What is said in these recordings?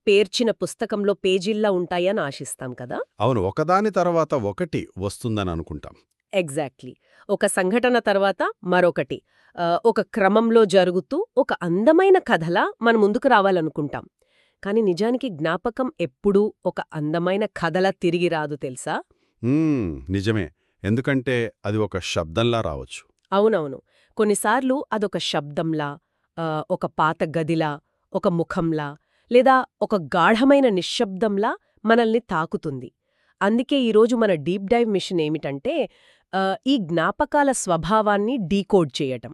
పేర్చిన పుస్తకంలో పేజీల్లా ఉంటాయని ఆశిస్తాం కదా. అవును, ఒకదాని తర్వాత ఒకటి వస్తుందని అనుకుంటాం. ఎగ్జాక్ట్లీ. ఒక సంఘటన తర్వాత మరొకటి ఒక క్రమంలో జరుగుతూ ఒక అందమైన కథలా మన ముందుకు రావాలనుకుంటాం. కాని నిజానికి జ్ఞాపకం ఎప్పుడూ ఒక అందమైన కథలా తిరిగి రాదు తెలుసా. నిజమే. ఎందుకంటే అది ఒక శబ్దంలా రావచ్చు. అవునవును. కొన్నిసార్లు అదొక శబ్దంలా, ఒక పాత గదిలా, ఒక ముఖంలా, లేదా ఒక గాఢమైన నిశ్శబ్దంలా మనల్ని తాకుతుంది. అందుకే ఈరోజు మన డీప్ డైవ్ మిషన్ ఏమిటంటే ఈ జ్ఞాపకాల స్వభావాన్ని డీకోడ్ చేయటం.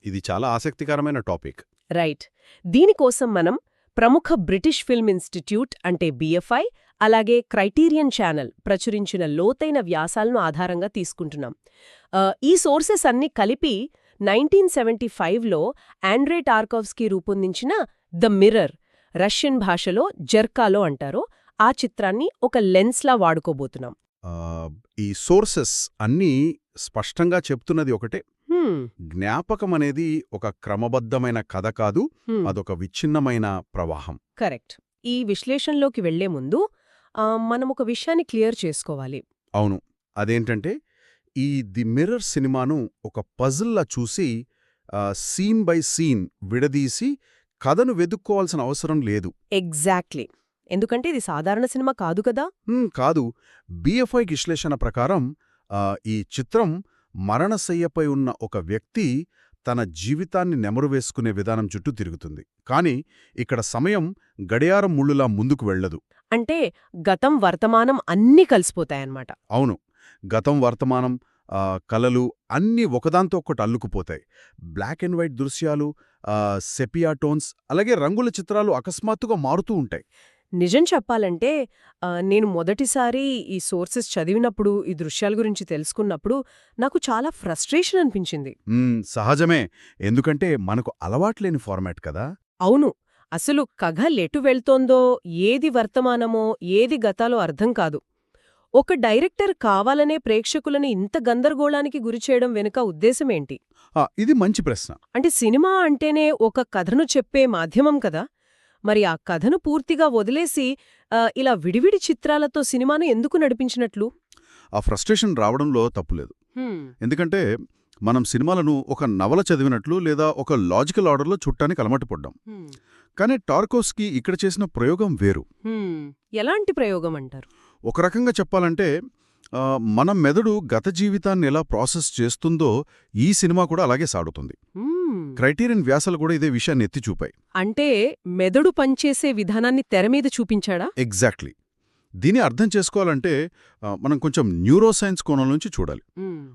ఇది చాలా ఆసక్తికరమైన టాపిక్. రైట్. దీనికోసం మనం ప్రముఖ బ్రిటిష్ ఫిల్మ్ ఇన్స్టిట్యూట్ అంటే BFI, అలాగే క్రైటీరియన్ ఛానల్ ప్రచురించిన లోతైన వ్యాసాలను ఆధారంగా తీసుకుంటున్నాం. ఈ సోర్సెస్ అన్నీ కలిపి 1975లో ఆండ్రే టార్కోవ్స్కీ రూపొందించిన ద మిర్రర్, రష్యన్ భాషలో జర్కాలో అంటారో, ఆ చిత్రాన్ని ఒక లెన్స్లా వాడుకోబోతున్నాం. ఈ సోర్సెస్ అన్నీ స్పష్టంగా చెప్తున్నది ఒకటే: జ్ఞాపకం అనేది ఒక క్రమబద్ధమైన కథ కాదు, అదొక విచ్ఛిన్నమైన ప్రవాహం. కరెక్ట్. ఈ విశ్లేషణలోకి వెళ్లే ముందు మనం ఒక విషయాన్ని క్లియర్ చేసుకోవాలి. అవును, అదేంటంటే ఈ ది మిర్రర్ సినిమాను ఒక పజిల్లా చూసి సీన్ బై సీన్ విడదీసి కథను వెదుక్కోవాల్సిన అవసరం లేదు. ఎగ్జాక్ట్లీ. ఎందుకంటే ఇది సాధారణ సినిమా కాదు కదా. కాదు. BFI విశ్లేషణ ప్రకారం ఈ చిత్రం మరణశయ్యపై ఉన్న ఒక వ్యక్తి తన జీవితాన్ని నెమరువేసుకునే విధానం చుట్టూ తిరుగుతుంది. కాని ఇక్కడ సమయం గడియారం ముళ్ళులా ముందుకు వెళ్లదు. అంటే గతం వర్తమానం అన్నీ కలిసిపోతాయన్నమాట. అవును, గతం వర్తమానం కలలు అన్నీ ఒకదాంతో ఒకటి అల్లుకుపోతాయి. బ్లాక్ అండ్ వైట్ దృశ్యాలు, సెపియా టోన్స్, అలాగే రంగుల చిత్రాలు అకస్మాత్తుగా మారుతూ ఉంటాయి. నిజం చెప్పాలంటే నేను మొదటిసారి ఈ సోర్సెస్ చదివినప్పుడు, ఈ దృశ్యాల గురించి తెలుసుకున్నప్పుడు నాకు చాలా ఫ్రస్ట్రేషన్ అనిపించింది. సహజమే, ఎందుకంటే మనకు అలవాట్లేని ఫార్మాట్ కదా. అవును. అసలు కథ లెటు వెళ్తోందో, ఏది వర్తమానమో ఏది గతాలో అర్థం కాదు. ఒక డైరెక్టర్ కావాలనే ప్రేక్షకులను ఇంత గందరగోళానికి గురిచేయడం వెనుక ఉద్దేశమేంటి? ఇది మంచి ప్రశ్న. అంటే సినిమా అంటేనే ఒక కథను చెప్పే మాధ్యమం కదా. మరి ఆ కథను పూర్తిగా వదిలేసి ఇలా విడివిడి చిత్రాలతో సినిమాను ఎందుకు నడిపించినట్లు? ఆ ఫ్రస్ట్రేషన్ రావడంలో తప్పులేదు. ఎందుకంటే మనం సినిమాలను ఒక నవల చదివినట్లు లేదా ఒక లాజికల్ ఆర్డర్లో చుట్టానికి అలమట్టుపడ్డాం. కానీ టార్కోవ్స్కీ ఇక్కడ చేసిన ప్రయోగం వేరు. ఎలాంటి ప్రయోగం అంటారు? ఒక రకంగా చెప్పాలంటే మన మెదడు గత జీవితాన్ని ఎలా ప్రాసెస్ చేస్తుందో ఈ సినిమా కూడా అలాగే సాగుతుంది. క్రైటీరియన్ వ్యాసాలు కూడా ఇదే విషయాన్ని ఎత్తి చూపాయి. అంటే మెదడు పనిచేసే విధానాన్ని తెరమీద చూపించాడా? ఎగ్జాక్ట్లీ. దీన్ని అర్థం చేసుకోవాలంటే మనం కొంచెం న్యూరోసైన్స్ కోణం నుంచి చూడాలి.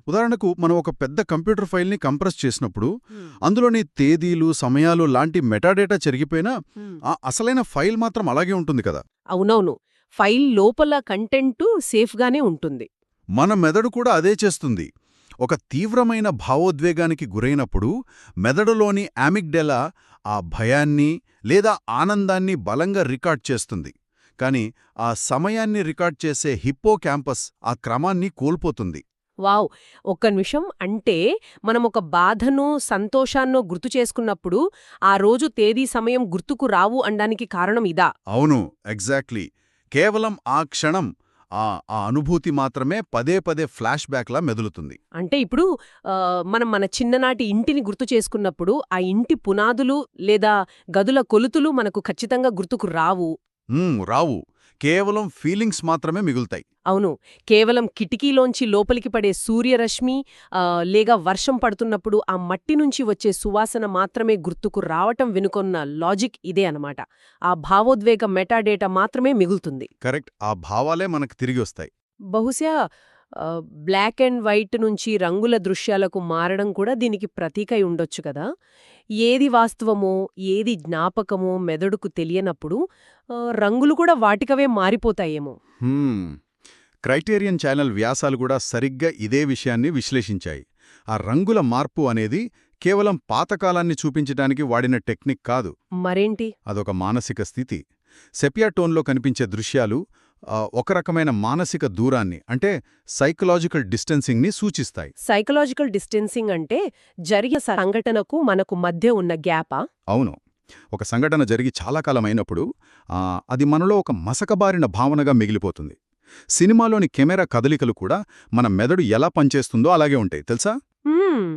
ఉదాహరణకు మనం ఒక పెద్ద కంప్యూటర్ ఫైల్ని కంప్రెస్ చేసినప్పుడు అందులోని తేదీలు, సమయాలు లాంటి మెటాడేటా చెరిగిపోయినా ఆ అసలైన ఫైల్ మాత్రం అలాగే ఉంటుంది కదా. అవునవును. ఫైల్ లోపల కంటెంటు సేఫ్గానే ఉంటుంది. మన మెదడు కూడా అదే చేస్తుంది. ఒక తీవ్రమైన భావోద్వేగానికి గురైనప్పుడు మెదడులోని యామిగ్డెలా ఆ భయాన్ని లేదా ఆనందాన్ని బలంగా రికార్డ్ చేస్తుంది. కాని ఆ సమయాన్ని రికార్డ్ చేసే హిప్పోక్యాంపస్ ఆ క్రమాన్ని కోల్పోతుంది. వావ్! ఒక్క నిమిషం. అంటే మనం ఒక బాధను, సంతోషాన్నో గుర్తు చేసుకున్నప్పుడు ఆ రోజు తేదీ, సమయం గుర్తుకు రావు అనడానికి కారణం ఇదా? అవును, ఎగ్జాక్ట్లీ. కేవలం ఆ క్షణం, ఆ అనుభూతి మాత్రమే పదే పదే ఫ్లాష్ బ్యాక్లా మెదులుతుంది. అంటే ఇప్పుడు మనం మన చిన్ననాటి ఇంటిని గుర్తు చేసుకున్నప్పుడు ఆ ఇంటి పునాదులు లేదా గదుల కొలుతులు మనకు ఖచ్చితంగా గుర్తుకు రావు. రావు. కేవలం ఫీలింగ్స్ మాత్రమే మిగులుతాయి. అవును. కేవలం కిటికీలోంచి లోపలికి పడే సూర్యరశ్మి లేక వర్షం పడుతున్నప్పుడు ఆ మట్టి నుంచి వచ్చే సువాసన మాత్రమే గుర్తుకు రావటం వెనుకొన్న లాజిక్ ఇదే అనమాట. ఆ భావోద్వేగ మెటాడేటా మాత్రమే మిగులుతుంది. కరెక్ట్. ఆ భావాలే మనకు తిరిగి వస్తాయి. బహుశా బ్లాక్ అండ్ వైట్ నుంచి రంగుల దృశ్యాలకు మారడం కూడా దీనికి ప్రతీకై ఉండొచ్చు కదా. ఏది వాస్తవమో, ఏది జ్ఞాపకమో మెదడుకు తెలియనప్పుడు రంగులు కూడా వాటికవే మారిపోతాయేమో. క్రైటీరియన్ ఛానల్ వ్యాసాలు కూడా సరిగ్గా ఇదే విషయాన్ని విశ్లేషించాయి. ఆ రంగుల మార్పు అనేది కేవలం పాతకాలాన్ని చూపించడానికి వాడిన టెక్నిక్ కాదు. మరేంటి? అదొక మానసిక స్థితి. సెపియా టోన్లో కనిపించే దృశ్యాలు ఒక రకమైన మానసిక దూరాన్ని, అంటే సైకలాజికల్ డిస్టెన్సింగ్ని సూచిస్తాయి. సైకలాజికల్ డిస్టెన్సింగ్ అంటే జరిగిన సంఘటనకు మనకు మధ్య ఉన్న గ్యాపా? అవును. ఒక సంఘటన జరిగి చాలా కాలం అయినప్పుడు అది మనలో ఒక మసకబారిన భావనగా మిగిలిపోతుంది. సినిమాలోని కెమెరా కదలికలు కూడా మన మెదడు ఎలా పనిచేస్తుందో అలాగే ఉంటాయి తెలుసా? హ్మ్.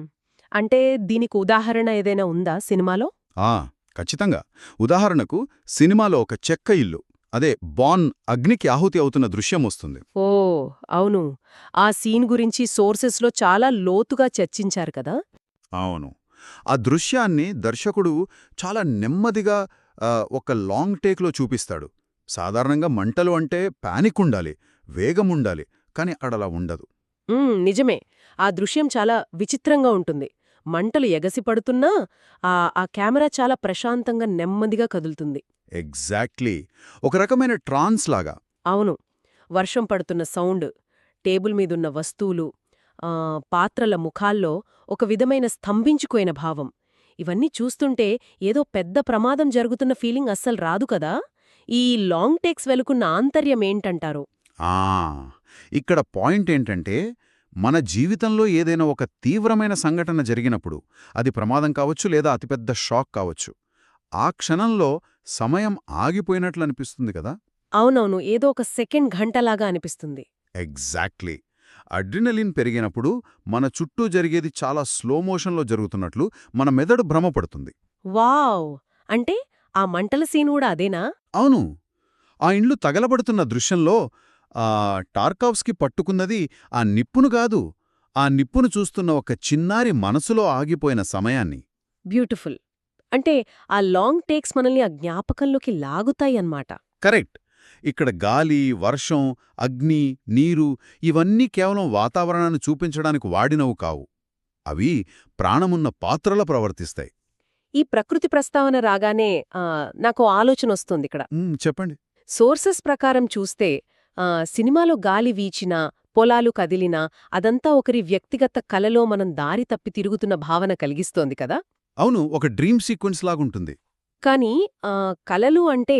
అంటే దీనికి ఉదాహరణ ఏదైనా ఉందా సినిమాలో? ఆ ఖచ్చితంగా. ఉదాహరణకు సినిమాలో ఒక చెక్క ఇల్లు, అదే బాన్ అగ్నికి ఆహుతి అవుతున్న దృశ్యం వస్తుంది. ఓ అవును. ఆ సీన్ గురించి సోర్సెస్లో చాలా లోతుగా చర్చించారు కదా. అవును. ఆ దృశ్యాన్ని దర్శకుడు చాలా నెమ్మదిగా ఒక లాంగ్ టేక్లో చూపిస్తాడు. సాధారణంగా మంటలు అంటే పానిక్ ఉండాలి, వేగముండాలి, కానీ అక్కడలా ఉండదు. నిజమే. ఆ దృశ్యం చాలా విచిత్రంగా ఉంటుంది. మంటలు ఎగసిపడుతున్నా ఆ కెమెరా చాలా ప్రశాంతంగా నెమ్మదిగా కదులుతుంది. ఎగ్జాక్ట్లీ. ఒక రకమైన ట్రాన్స్ లాగా. అవును. వర్షం పడుతున్న సౌండ్, టేబుల్ మీదున్న వస్తువులు, పాత్రల ముఖాల్లో ఒక విధమైన స్తంభించుకోయిన భావం. ఇవన్నీ చూస్తుంటే ఏదో పెద్ద ప్రమాదం జరుగుతున్న ఫీలింగ్ అస్సలు రాదు కదా. ఈ లాంగ్ టేక్స్ వెలుకున్న ఆంతర్యమేంటంటారు? ఆ ఇక్కడ పాయింట్ ఏంటంటే, మన జీవితంలో ఏదైనా ఒక తీవ్రమైన సంఘటన జరిగినప్పుడు, అది ప్రమాదం కావచ్చు లేదా అతిపెద్ద షాక్ కావచ్చు, ఆ క్షణంలో సమయం ఆగిపోయినట్లు అనిపిస్తుంది కదా. అవునవును. ఏదో ఒక సెకండ్ గంటలాగా అనిపిస్తుంది. ఎగ్జాక్ట్లీ. అడ్రినలిన్ పెరిగినప్పుడు మన చుట్టూ జరిగేది చాలా స్లో మోషన్లో జరుగుతున్నట్లు మన మెదడు భ్రమపడుతుంది. వావ్! అంటే ఆ మంటల సీన్ కూడా అదేనా? అవును. ఆ ఇండ్లు తగలబడుతున్న దృశ్యంలో టార్కావ్స్కి పట్టుకున్నది ఆ నిప్పును కాదు, ఆ నిప్పును చూస్తున్న ఒక చిన్నారి మనసులో ఆగిపోయిన సమయాన్ని. బ్యూటిఫుల్. అంటే ఆ లాంగ్ టేక్స్ మనల్ని ఆ జ్ఞాపకంలోకి లాగుతాయన్నమాట. కరెక్ట్. ఇక్కడ గాలి, వర్షం, అగ్ని, నీరు ఇవన్నీ కేవలం వాతావరణాన్ని చూపించడానికి వాడినవు కావు. అవి ప్రాణమున్న పాత్రలా ప్రవర్తిస్తాయి. ఈ ప్రకృతి ప్రస్తావన రాగానే నాకో ఆలోచనొస్తోందిక్కడ. చెప్పండి. సోర్సెస్ ప్రకారం చూస్తే సినిమాలో గాలి వీచినా, పొలాలు కదిలినా అదంతా ఒకరి వ్యక్తిగత కలలో మనం దారి తప్పి తిరుగుతున్న భావన కలిగిస్తోంది కదా. అవును, ఒక డ్రీమ్ సీక్వెన్స్ లాగుంటుంది. కానీ కలలు అంటే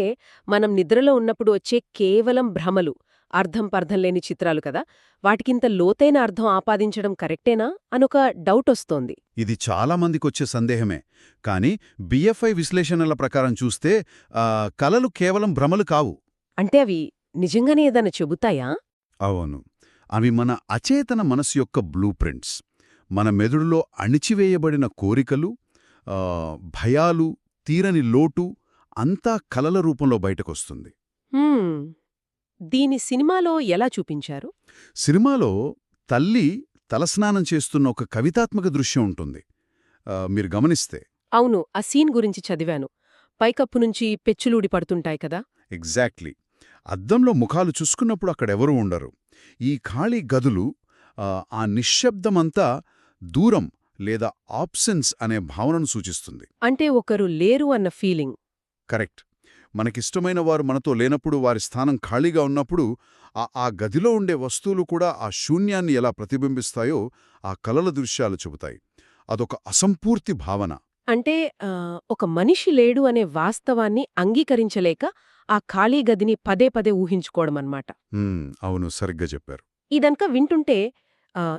మనం నిద్రలో ఉన్నప్పుడు వచ్చే కేవలం భ్రమలు, అర్థం పర్థం లేని చిత్రాలు కదా. వాటికింత లోతైన అర్థం ఆపాదించడం కరెక్టేనా అనొక డౌటొస్తోంది. ఇది చాలా మందికొచ్చే సందేహమే. కానీ బిఎఫ్ఐ విశ్లేషణల ప్రకారం చూస్తే కలలు కేవలం భ్రమలు కావు. అంటే అవి నిజంగానే ఏదైనా చెబుతాయా? అవును. అవి మన అచేతన మనసు యొక్క బ్లూ ప్రింట్స్. మన మెదడులో అణిచివేయబడిన కోరికలు, భయాలు, తీరని లోటు అంతా కలల రూపంలో బయటకొస్తుంది. హ్మ్. దీని సినిమాలో ఎలా చూపించారు? సినిమాలో తల్లి తలస్నానం చేస్తున్న ఒక కవితాత్మక దృశ్యం ఉంటుంది. మీరు గమనిస్తే. అవును. ఆ సీన్ గురించి చదివాను. పైకప్పు నుంచి పెచ్చులూడి పడుతుంటాయి కదా. ఎగ్జాక్ట్లీ. అద్దంలో ముఖాలు చూసుకున్నప్పుడు అక్కడెవరూ ఉండరు. ఈ ఖాళీ గదులు, ఆ నిశ్శబ్దమంతా దూరం లేదా ఆబ్సెన్స్ అనే భావనను సూచిస్తుంది. అంటే ఒకరు లేరు అన్న ఫీలింగ్. కరెక్ట్. మనకిష్టమైన వారు మనతో లేనప్పుడు, వారి స్థానం ఖాళీగా ఉన్నప్పుడు ఆ గదిలో ఉండే వస్తువులు కూడా ఆ శూన్యాన్ని ఎలా ప్రతిబింబిస్తాయో ఆ కలల దృశ్యాలు చెబుతాయి. అదొక అసంపూర్తి భావన. అంటే ఒక మనిషి లేడు అనే వాస్తవాన్ని అంగీకరించలేక ఆ ఖాళీ గదిని పదే పదే ఊహించుకోవడమన్నమాట. అవును, సరిగ్గా చెప్పారు. ఇదనక వింటుంటే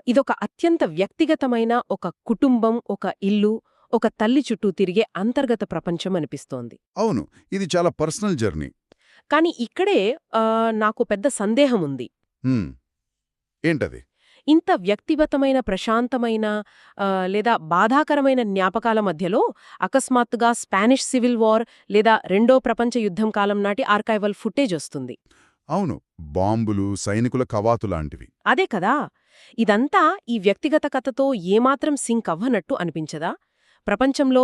ఇదొక అత్యంత వ్యక్తిగతమైన ఒక కుటుంబం, ఒక ఇల్లు, ఒక తల్లి చుట్టూ తిరిగే అంతర్గత ప్రపంచం అనిపిస్తోంది. అవును, ఇది చాలా పర్సనల్ జర్నీ. కాని ఇక్కడే నాకు పెద్ద సందేహముంది. ఏంటది? ఇంత వ్యక్తిగతమైన, ప్రశాంతమైన లేదా బాధాకరమైన జ్ఞాపకాల మధ్యలో అకస్మాత్తుగా స్పానిష్ సివిల్ వార్ లేదా రెండో ప్రపంచ యుద్ధం కాలం నాటి ఆర్కైవల్ ఫుటేజ్ వస్తుంది. అవును, బాంబులు, సైనికుల కవాతులాంటివి. అదే కదా. ఇదంతా ఈ వ్యక్తిగత కథతో ఏమాత్రం సింక్ అవ్వనట్టు అనిపించదా? ప్రపంచంలో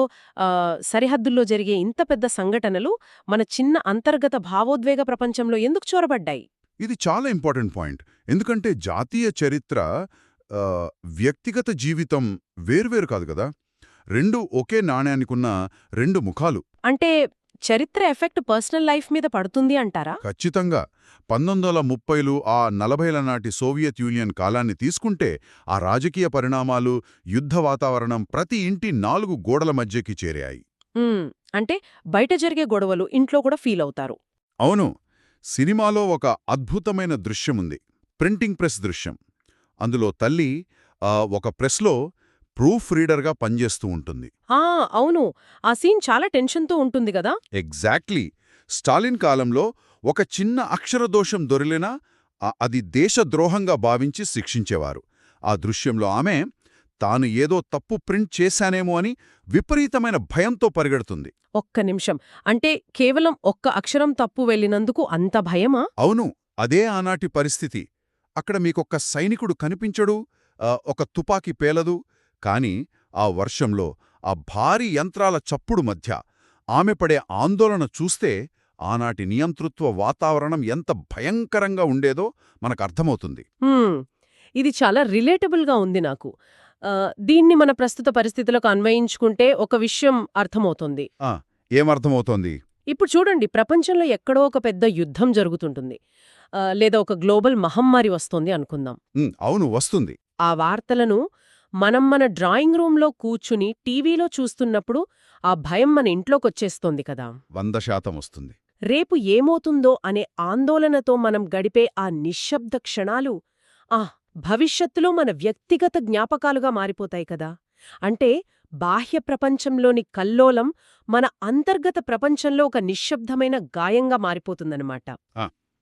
సరిహద్దుల్లో జరిగే ఇంత పెద్ద సంఘటనలు మన చిన్న అంతర్గత భావోద్వేగ ప్రపంచంలో ఎందుకు చొరబడ్డాయి? ఇది చాలా ఇంపార్టెంట్ పాయింట్. ఎందుకంటే జాతీయ చరిత్ర, వ్యక్తిగత జీవితం వేర్వేరు కాదు కదా. రెండు ఒకే నాణ్యానికున్న రెండు ముఖాలు. అంటే చరిత్ర ఎఫెక్ట్ పర్సనల్ లైఫ్ మీద పడుతుంది అంటారా? ఖచ్చితంగా. 1930లు, 40ల నాటి సోవియట్ యూనియన్ కాలాన్ని తీసుకుంటే ఆ రాజకీయ పరిణామాలు, యుద్ధ వాతావరణం ప్రతి ఇంటి 4 గోడల మధ్యకి చేరాయి. అంటే బయట జరిగే గొడవలు ఇంట్లో కూడా ఫీల్ అవుతారు. అవును. సినిమాలో ఒక అద్భుతమైన దృశ్యముంది, ప్రింటింగ్ ప్రెస్ దృశ్యం. అందులో తల్లి ఒక ప్రెస్లో ప్రూఫ్ రీడర్గా పనిచేస్తూ ఉంటుంది. అవును. ఆ సీన్ చాలా టెన్షన్తో ఉంటుంది కదా. ఎగ్జాక్ట్లీ. స్టాలిన్ కాలంలో ఒక చిన్న అక్షరదోషం దొరిలినా అది దేశద్రోహంగా భావించి శిక్షించేవారు. ఆ దృశ్యంలో ఆమె తాను ఏదో తప్పు ప్రింట్ చేశానేమో అని విపరీతమైన భయంతో పరిగెడుతుంది. ఒక్క నిమిషం. అంటే కేవలం ఒక్క అక్షరం తప్పు వెళ్ళినందుకు అంత భయమా? అవును, అదే ఆనాటి పరిస్థితి. అక్కడ మీకొక్క సైనికుడు కనిపించడు, ఒక తుపాకీ పేలదు. కాని ఆ వర్షంలో, ఆ భారీ యంత్రాల చప్పుడు మధ్య ఆమె పడే ఆందోళన చూస్తే ఆనాటి నియంతృత్వ వాతావరణం ఎంత భయంకరంగా ఉండేదో మనకర్థమవుతుంది. ఇది చాలా రిలేటబుల్గా ఉంది నాకు. దీన్ని మన ప్రస్తుత పరిస్థితులకు అన్వయించుకుంటే ఒక విషయం అర్థమవుతుంది. ఏమర్థమవుతోంది? ఇప్పుడు చూడండి, ప్రపంచంలో ఎక్కడో ఒక పెద్ద యుద్ధం జరుగుతుంటుంది. లేదా ఒక గ్లోబల్ మహమ్మారి వస్తోంది అనుకుందాం. అవును, వస్తుంది. ఆ వార్తలను మన డ్రాయింగ్ రూంలో కూర్చుని టీవీలో చూస్తున్నప్పుడు ఆ భయం మన ఇంట్లోకొచ్చేస్తోంది కదా. 100% వస్తుంది. రేపు ఏమవుతుందో అనే ఆందోళనతో మనం గడిపే ఆ నిశ్శబ్ద క్షణాలు భవిష్యత్తులో మన వ్యక్తిగత జ్ఞాపకాలుగా మారిపోతాయి కదా. అంటే బాహ్య ప్రపంచంలోని కల్లోలం మన అంతర్గత ప్రపంచంలో ఒక నిశ్శబ్దమైన గాయంగా మారిపోతుందన్నమాట.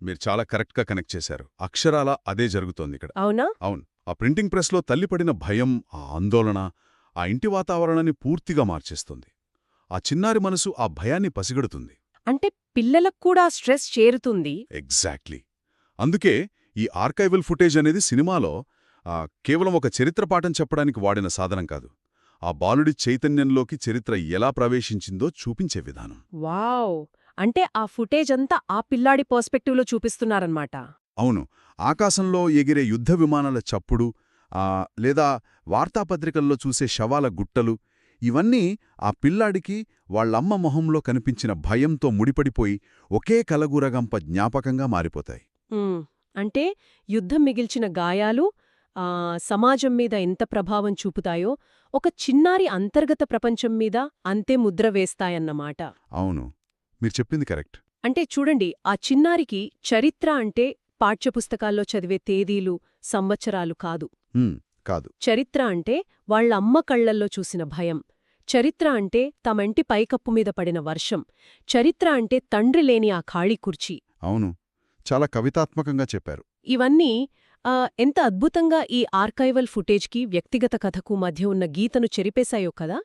మీరు చాలా కరెక్ట్గా కనెక్ట్ చేశారు. అక్షరాల అదే జరుగుతోంది ఇక్కడ. అవునా? అవును. ఆ ప్రింటింగ్ ప్రెస్లో తల్లిపడిన భయం, ఆ ఆందోళన ఆ ఇంటి వాతావరణాన్ని పూర్తిగా మార్చేస్తుంది. ఆ చిన్నారి మనసు ఆ భయాన్ని పసిగడుతుంది. అంటే పిల్లలకు కూడా స్ట్రెస్ చేరుతుంది. ఎగ్జాక్ట్లీ. అందుకే ఈ ఆర్కైవల్ ఫుటేజ్ అనేది సినిమాలో కేవలం ఒక చరిత్ర పాఠం చెప్పడానికి వాడిన సాధనం కాదు, ఆ బాలుడి చైతన్యంలోకి చరిత్ర ఎలా ప్రవేశించిందో చూపించే విధానం. వావ్! అంటే ఆ ఫుటేజ్ అంతా ఆ పిల్లాడి పర్స్పెక్టివ్లో చూపిస్తున్నారన్నమాట. అవును. ఆకాశంలో ఎగిరే యుద్ధ విమానాల చప్పుడు, లేదా వార్తాపత్రికల్లో చూసే శవాల గుట్టలు, ఇవన్నీ ఆ పిల్లాడికి వాళ్లమ్మ మొహంలో కనిపించిన భయంతో ముడిపడిపోయి ఒకే కలగూరగంప జ్ఞాపకంగా మారిపోతాయి. అంటే యుద్ధం మిగిల్చిన గాయాలు సమాజం మీద ఎంత ప్రభావం చూపుతాయో ఒక చిన్నారి అంతర్గత ప్రపంచం మీద అంతే ముద్ర వేస్తాయన్నమాట. అవును, మీరు చెప్పింది కరెక్ట్. అంటే చూడండి, ఆ చిన్నారికి చరిత్ర అంటే పాఠ్యపుస్తకాల్లో చదివే తేదీలు, సంవత్సరాలు కాదు. కాదు. చరిత్ర అంటే వాళ్లమ్మ కళ్లల్లో చూసిన భయం. చరిత్ర అంటే తమంటి పైకప్పు మీద పడిన వర్షం. చరిత్ర అంటే తండ్రి లేని ఆ ఖాళీ కుర్చీ. అవును, చాలా కవితాత్మకంగా చెప్పారు. ఇవన్నీ ఎంత అద్భుతంగా ఈ ఆర్కైవల్ ఫుటేజ్కి వ్యక్తిగత కథకు మధ్య ఉన్న గీతను చెరిపేశాయో కదా.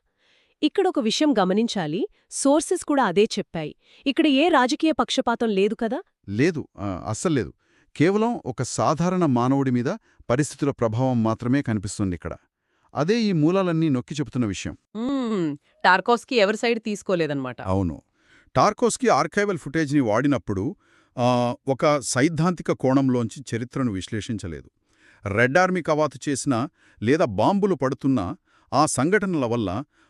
ఇక్కడొక విషయం గమనించాలి, సోర్సెస్ కూడా అదే చెప్పాయి. ఇక్కడ ఏ రాజకీయ పక్షపాతం లేదు కదా. లేదు, అస్సల్లేదు. కేవలం ఒక సాధారణ మానవుడి మీద పరిస్థితుల ప్రభావం మాత్రమే కనిపిస్తుంది ఇక్కడ. అదే ఈ మూలాలన్నీ నొక్కి చెబుతున్న విషయం. టార్కోవ్స్కీ ఎవరి సైడ్ తీసుకోలేదన్నమాట. అవును. టార్కోవ్స్కీ ఆర్కైవల్ ఫుటేజ్ని వాడినప్పుడు ఒక సైద్ధాంతిక కోణంలోంచి చరిత్రను విశ్లేషించలేదు. రెడ్ ఆర్మీ కవాతు చేసినా లేదా బాంబులు పడుతున్నా ఆ సంఘటనల వల్ల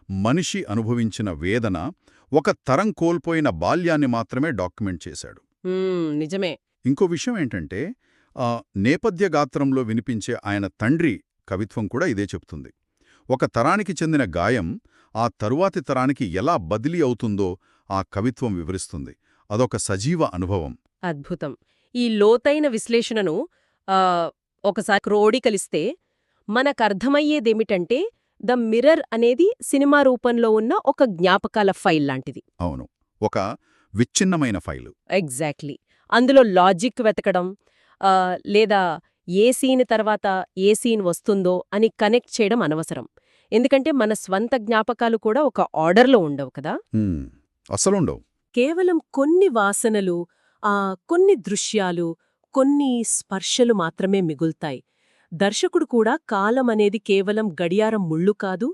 మనిషి అనుభవించిన వేదన, ఒక తరం కోల్పోయిన బాల్యాన్ని మాత్రమే డాక్యుమెంట్ చేశాడు. నిజమే. ఇంకో విషయం ఏంటంటే, నేపథ్య గాత్రంలో వినిపించే ఆయన తండ్రి కవిత్వం కూడా ఇదే చెప్తుంది. ఒక తరానికి చెందిన గాయం ఆ తరువాతి తరానికి ఎలా బదిలీ అవుతుందో ఆ కవిత్వం వివరిస్తుంది. అదొక సజీవ అనుభవం. అద్భుతం. ఈ లోతైన విశ్లేషణను ఒకసారి క్రోడీకలిస్తే మనకర్థమయ్యేదేమిటంటే, ద మిర్రర్ అనేది సినిమా రూపంలో ఉన్న ఒక జ్ఞాపకాల ఫైల్ లాంటిది. అవును, ఒక విచ్ఛిన్నమైన ఫైలు. ఎగ్జాక్ట్లీ. అందులో లాజిక్ వెతకడం, లేదా ఏ సీన్ తర్వాత ఏ సీన్ వస్తుందో అని కనెక్ట్ చేయడం అనవసరం. ఎందుకంటే మన స్వంత జ్ఞాపకాలు కూడా ఒక ఆర్డర్లో ఉండవు కదా. అసలుండవు. కేవలం కొన్ని వాసనలు, కొన్ని దృశ్యాలు, కొన్ని స్పర్శలు మాత్రమే మిగుల్తాయి. దర్శకుడు కూడా కాలమనేది కేవలం గడియారం ముళ్ళు కాదు,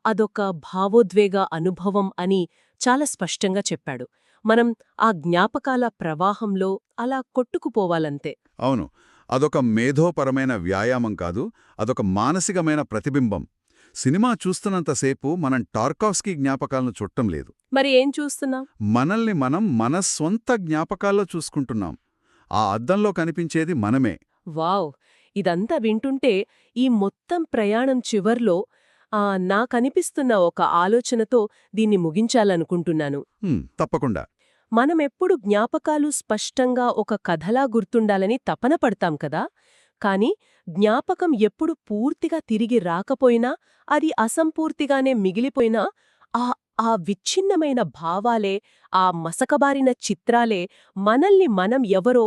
అదొక భావోద్వేగ అనుభవం అని చాలా స్పష్టంగా చెప్పాడు. మనం ఆ జ్ఞాపకాల ప్రవాహంలో అలా కొట్టుకుపోవాలంతే. అవును, అదొక మేధోపరమైన వ్యాయామం కాదు, అదొక మానసికమైన ప్రతిబింబం. సినిమా చూస్తున్నంతసేపు మనం టార్కోవ్స్కీ జ్ఞాపకాలను చుట్టం లేదు. మరి ఏం చూస్తున్నాం? మనల్ని మనం మన స్వంత జ్ఞాపకాల్లో చూసుకుంటున్నాం. ఆ అద్దంలో కనిపించేది మనమే. వావ్! ఇదంతా వింటుంటే ఈ మొత్తం ప్రయాణం చివర్లో నాకనిపిస్తున్న ఒక ఆలోచనతో దీన్ని ముగించాలనుకుంటున్నాను. తప్పకుండా. మనమెప్పుడు జ్ఞాపకాలు స్పష్టంగా ఒక కథలా గుర్తుండాలని తపన పడతాం కదా, కాని జ్ఞాపకం ఎప్పుడు పూర్తిగా తిరిగి రాకపోయినా, అది అసంపూర్తిగానే మిగిలిపోయినా ఆ ఆ విచ్ఛిన్నమైన భావాలే, ఆ మసకబారిన చిత్రాలే మనల్ని మనం ఎవరో